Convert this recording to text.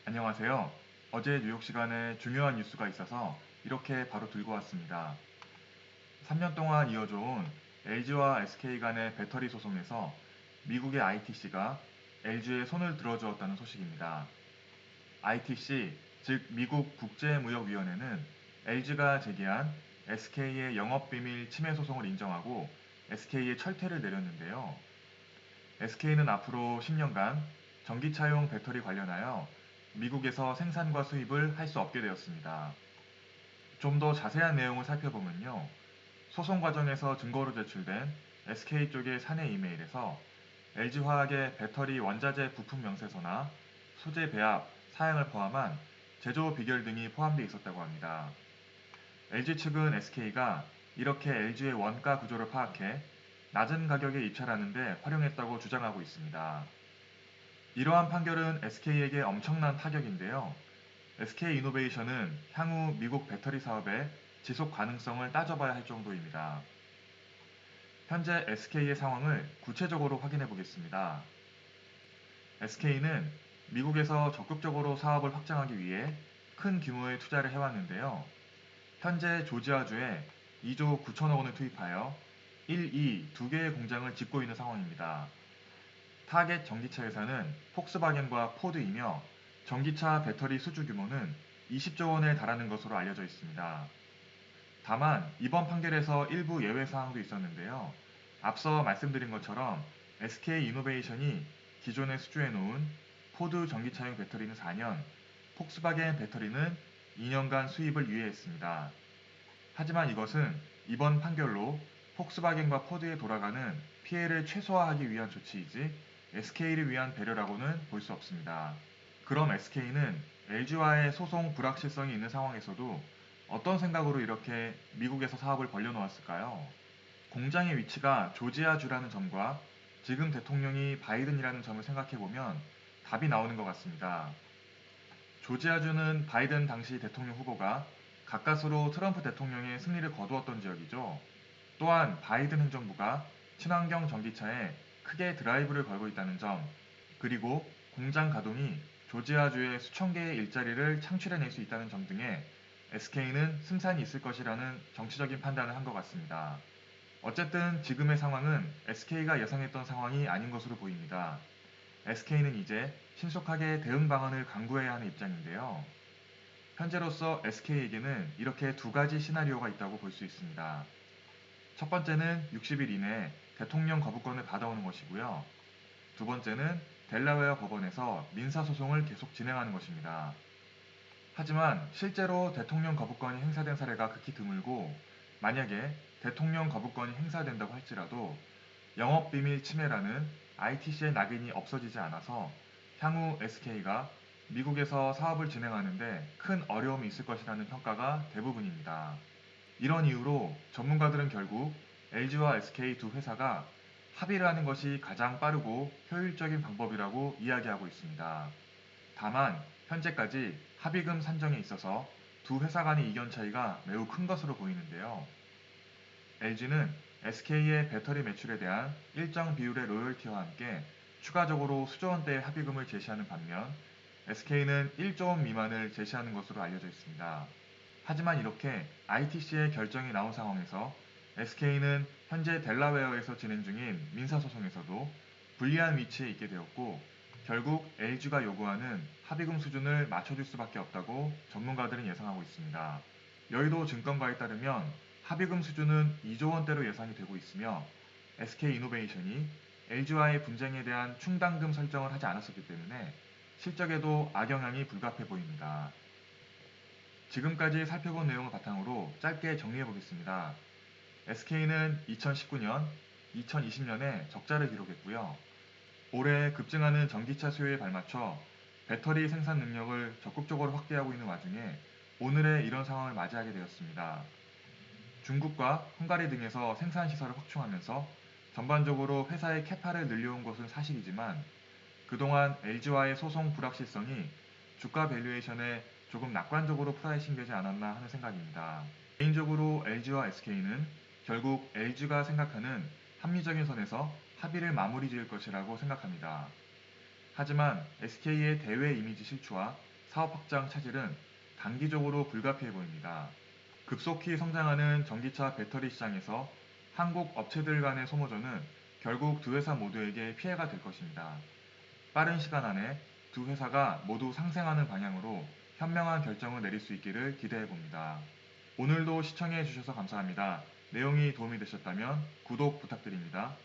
안녕하세요. 어제 뉴욕 시간에 중요한 뉴스가 있어서 이렇게 바로 들고 왔습니다. 3년 동안 이어져 온 LG와 SK 간의 배터리 소송에서 미국의 ITC가 LG에 손을 들어주었다는 소식입니다. ITC, 즉 미국 국제무역위원회는 LG가 제기한 SK의 영업비밀 침해 소송을 인정하고 SK의 철퇴를 내렸는데요. SK는 앞으로 10년간 전기차용 배터리 관련하여 미국에서 생산과 수입을 할 수 없게 되었습니다. 좀 더 자세한 내용을 살펴보면요. 소송 과정에서 증거로 제출된 SK 쪽의 사내 이메일에서 LG화학의 배터리 원자재 부품 명세서나 소재 배합, 사양을 포함한 제조 비결 등이 포함되어 있었다고 합니다. LG 측은 SK가 이렇게 LG의 원가 구조를 파악해 낮은 가격에 입찰하는 데 활용했다고 주장하고 있습니다. 이러한 판결은 SK에게 엄청난 타격인데요. SK이노베이션은 향후 미국 배터리 사업의 지속 가능성을 따져봐야 할 정도입니다. 현재 SK의 상황을 구체적으로 확인해 보겠습니다. SK는 미국에서 적극적으로 사업을 확장하기 위해 큰 규모의 투자를 해왔는데요. 현재 조지아주에 2조 9천억 원을 투입하여 1, 2, 두 개의 공장을 짓고 있는 상황입니다. 타겟 전기차 회사는 폭스바겐과 포드이며 전기차 배터리 수주 규모는 20조 원에 달하는 것으로 알려져 있습니다. 다만 이번 판결에서 일부 예외 사항도 있었는데요. 앞서 말씀드린 것처럼 SK이노베이션이 기존에 수주해 놓은 포드 전기차용 배터리는 4년, 폭스바겐 배터리는 2년간 수입을 유예했습니다. 하지만 이것은 이번 판결로 폭스바겐과 포드에 돌아가는 피해를 최소화하기 위한 조치이지 SK를 위한 배려라고는 볼 수 없습니다. 그럼 SK는 LG와의 소송 불확실성이 있는 상황에서도 어떤 생각으로 이렇게 미국에서 사업을 벌려놓았을까요? 공장의 위치가 조지아주라는 점과 지금 대통령이 바이든이라는 점을 생각해보면 답이 나오는 것 같습니다. 조지아주는 바이든 당시 대통령 후보가 가까스로 트럼프 대통령의 승리를 거두었던 지역이죠. 또한 바이든 행정부가 친환경 전기차에 크게 드라이브를 걸고 있다는 점, 그리고 공장 가동이 조지아주에 수천 개의 일자리를 창출해낼 수 있다는 점 등에 SK는 승산이 있을 것이라는 정치적인 판단을 한 것 같습니다. 어쨌든 지금의 상황은 SK가 예상했던 상황이 아닌 것으로 보입니다. SK는 이제 신속하게 대응 방안을 강구해야 하는 입장인데요. 현재로서 SK에게는 이렇게 두 가지 시나리오가 있다고 볼 수 있습니다. 첫 번째는 60일 이내 대통령 거부권을 받아오는 것이고요. 두 번째는 델라웨어 법원에서 민사소송을 계속 진행하는 것입니다. 하지만 실제로 대통령 거부권이 행사된 사례가 극히 드물고 만약에 대통령 거부권이 행사된다고 할지라도 영업비밀 침해라는 ITC의 낙인이 없어지지 않아서 향후 SK가 미국에서 사업을 진행하는데 큰 어려움이 있을 것이라는 평가가 대부분입니다. 이런 이유로 전문가들은 결국 LG와 SK 두 회사가 합의를 하는 것이 가장 빠르고 효율적인 방법이라고 이야기하고 있습니다. 다만 현재까지 합의금 산정에 있어서 두 회사 간의 이견 차이가 매우 큰 것으로 보이는데요. LG는 SK의 배터리 매출에 대한 일정 비율의 로열티와 함께 추가적으로 수조 원대의 합의금을 제시하는 반면 SK는 1조 원 미만을 제시하는 것으로 알려져 있습니다. 하지만 이렇게 ITC의 결정이 나온 상황에서 SK는 현재 델라웨어에서 진행 중인 민사소송에서도 불리한 위치에 있게 되었고 결국 LG가 요구하는 합의금 수준을 맞춰줄 수밖에 없다고 전문가들은 예상하고 있습니다. 여의도 증권가에 따르면 합의금 수준은 2조 원대로 예상이 되고 있으며 SK이노베이션이 LG와의 분쟁에 대한 충당금 설정을 하지 않았었기 때문에 실적에도 악영향이 불가피해 보입니다. 지금까지 살펴본 내용을 바탕으로 짧게 정리해 보겠습니다. SK는 2019년, 2020년에 적자를 기록했고요. 올해 급증하는 전기차 수요에 발맞춰 배터리 생산 능력을 적극적으로 확대하고 있는 와중에 오늘의 이런 상황을 맞이하게 되었습니다. 중국과 헝가리 등에서 생산 시설을 확충하면서 전반적으로 회사의 캐파를 늘려온 것은 사실이지만 그동안 LG와의 소송 불확실성이 주가 밸류에이션에 조금 낙관적으로 프라이싱 되지 않았나 하는 생각입니다. 개인적으로 LG와 SK는 결국 LG가 생각하는 합리적인 선에서 합의를 마무리 지을 것이라고 생각합니다. 하지만 SK의 대외 이미지 실추와 사업 확장 차질은 단기적으로 불가피해 보입니다. 급속히 성장하는 전기차 배터리 시장에서 한국 업체들 간의 소모전은 결국 두 회사 모두에게 피해가 될 것입니다. 빠른 시간 안에 두 회사가 모두 상생하는 방향으로 현명한 결정을 내릴 수 있기를 기대해 봅니다. 오늘도 시청해 주셔서 감사합니다. 내용이 도움이 되셨다면 구독 부탁드립니다.